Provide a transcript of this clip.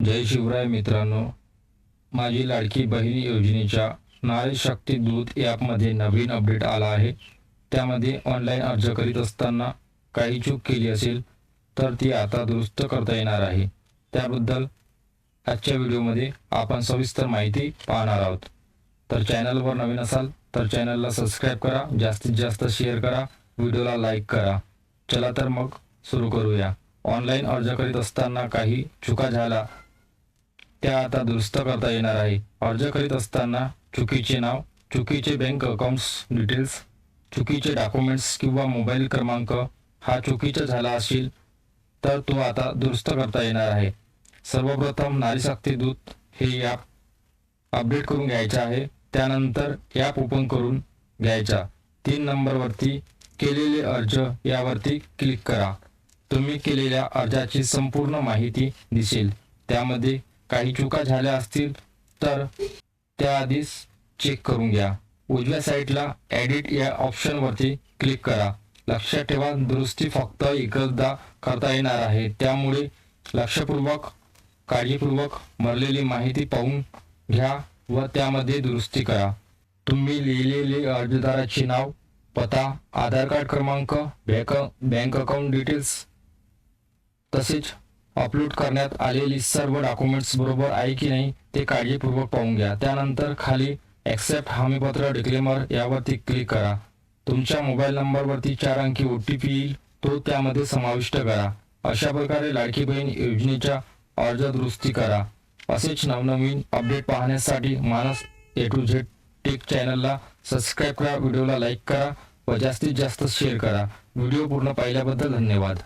जय शिवराय मित्रांनो, माझी लाडकी बहीण योजनेच्या नारी शक्ती दूत ॲपमध्ये नवीन अपडेट आला आहे। त्यामध्ये ऑनलाईन अर्ज करीत असताना काही चूक केली असेल तर ती आता दुरुस्त करता येणार आहे। त्याबद्दल आजच्या व्हिडिओमध्ये आपण सविस्तर माहिती पाहणार आहोत। तर चॅनलवर नवीन असाल तर चॅनलला सबस्क्राइब करा, जास्तीत जास्त शेअर करा, व्हिडिओला लाईक करा। चला तर मग सुरू करूया। ऑनलाईन अर्ज करीत असताना काही चुका झाल्या त्या आता दुरुस्त करता येणार आहे। अर्ज करीत असताना चुकीचे नाव, चुकीचे बँक अकाउंट्स डिटेल्स, चुकीचे डॉक्युमेंट्स किंवा मोबाईल क्रमांक हा चुकीचा झाला असेल तर तो आता दुरुस्त करता येणार आहे। सर्वप्रथम नारी शक्ती दूत हे ॲप अपडेट करून घ्यायचे आहे। त्यानंतर ॲप ओपन करून घ्यायचा। 3 नंबरवरती केलेले अर्ज यावरती क्लिक करा। तुम्ही केलेल्या अर्जाची संपूर्ण माहिती दिसेल। त्यामध्ये काही चुका झाल्या असतील तर त्या आधीच चेक करून घ्या। उजव्या साईडला एडिट या ऑप्शनवरती क्लिक करा। लक्षात ठेवा, दुरुस्ती फक्त एकदा करता येणार आहे, त्यामुळे लक्षपूर्वक काळजीपूर्वक भरलेली माहिती पाहून घ्या व त्यामध्ये दुरुस्ती करा। तुम्ही लिहिलेले अर्जदाराचे नाव, पत्ता, आधार कार्ड क्रमांक, बँक अकाउंट डिटेल्स तसेच अपलोड करण्यात आलेली सर्व डॉक्युमेंट्स बरोबर आहे की नाही ते काळजीपूर्वक पाहून घ्या। त्यानंतर खाली ॲक्सेप्ट हमीपत्र डिक्लेमर यावरती क्लिक करा। तुमच्या मोबाईल नंबरवरती 4 अंकी OTP येईल, तो त्यामध्ये समाविष्ट करा। अशा प्रकारे लाडकी बहीण योजनेचा अर्ज दुरुस्ती करा। असेच नवनवीन अपडेट पाहण्यासाठी मानस A to Z टेक चॅनलला सबस्क्राइब करा, व्हिडिओला लाईक करा व जास्तीत जास्त शेअर करा। व्हिडिओ पूर्ण पाहिल्याबद्दल धन्यवाद।